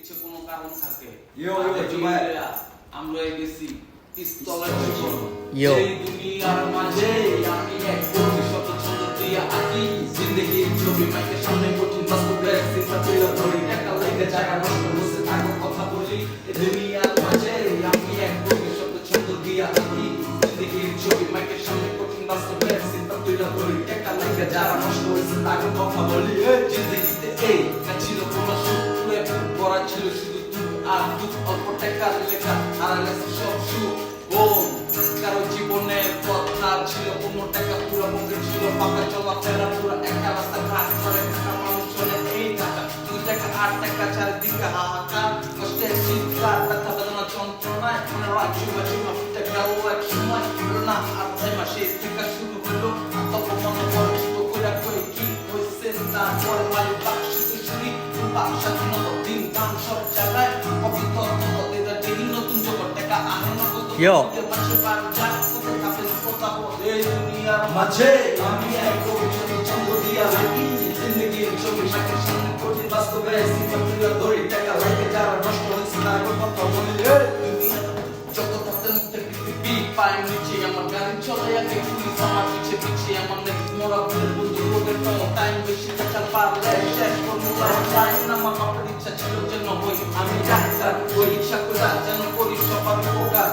পিছে কোনো কারণ থাকে আমরা গেছি পিস্তলের জীবন এই দুনিয়ার মাঝে আমি এক কোটি শত ছন্দ দিয়া আঁকি জিন্দেগির ছবি মাইকের সামনে কঠিন বাস্তবের চিন্তা তুলে ধরি টাকা লেগে জায়গা নষ্ট বসে থাকো কথা বলি এই দুনিয়ার মাঝে আমি এক কোটি শত ছন্দ দিয়া আঁকি জিন্দেগির ছবি মাইকের সামনে কঠিন বাস্তবের চিন্তা তুলে ধরি টাকা লেগে যারা নষ্ট হয়েছে তাকে কথা বলি জিন্দেগিতে এই ছিল কোনো সুরে পড়া ছিল শুধু তুই আর তুই অল্প টাকার লেখা আর সব সুখ কারো জীবনের কথা ছিল কোনো টাকা পুরো মধ্যে ছিল পাকা চলাফেরা পুরো একটা রাস্তা ঘাট করে থাকা মানুষ চলে এই টাকা 2 টাকা 8 টাকা চারিদিকে হাহাকার কষ্টের চিৎকার ব্যথা বেদনা যন্ত্রণায় মনে রাখছি মাঝে ফুটে গেল এক সময় না আর 6 মাসে থেকে শুরু হলো তখন মনে পড়ে ছোট করে কই কি হয়েছে তারপরে মালিক বাক্সে চুরি বাক্সা দিন দাম সব জায়গায় অবিত নতুন জগৎ টাকা আনে না মাঝে আমি এক ছন্দ দিয়া লাগি জিন্দেগির ছবি মাইকের সামনে কঠিন বাস্তবে চিন্তা তুলে ধরি টাকা লাগে যারা নষ্ট হয়েছে তার কথা বলি যত তাদের মুখে পৃথিবী পায় নিচে আমার গাড়ি চলে আগে পুলিশ আমার পিছে পিছে আমার নেক্সট মোড়া ভুলের বন্ধু রোডের কোনো টাইম বেশি দেখা পারলে শেষ ফর্মুলা টাইম না আমার বাপের ইচ্ছা ছিল যেন হই আমি ডাক্তার ওই ইচ্ছা করে যেন করি সবার উপকার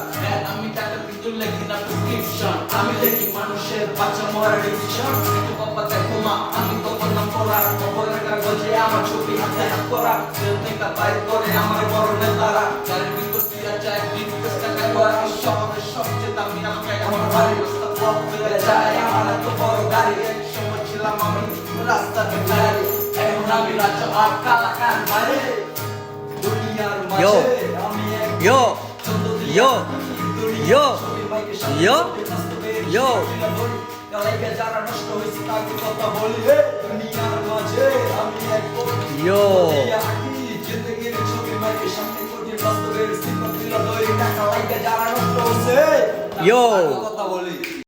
আমি টাকা দিতে লেখি না প্রেসক্রিপশন আমি লেখি মানুষের বাচ্চা মরার ডিসিশন কিন্তু বাবা দেখো মা আমি কত নাম পড়ার খবরের কাগজে আমার ছবি হাতে হাত করা টাকা বাইর করে আমার বড় নেতারা গাড়ির ভিতর দিয়া যায় 20 টাকা করা শহরের সবচেয়ে দামি আমাকে আমার বাড়ির রাস্তা পথ হয়ে যায় আমার এত বড় গাড়ি এক সময় ছিলাম আমি রাস্তাতে গাড়ি এখন আমি রাজা আর কালাকার বাইরে দুনিয়ার মাঝে আমি এক Yo, yo, yo, yo. যারা নষ্ট হয়েছে তাকে কথা বলি দুনিয়ার মাঝে আমি এক Yo. জিন্দেগির ছবি মাইকের সামনে কঠিন বাস্তবের চিন্তা তুলে ধরি টাকা লাগে যারা নষ্ট হয়েছে Yo. কথা বলি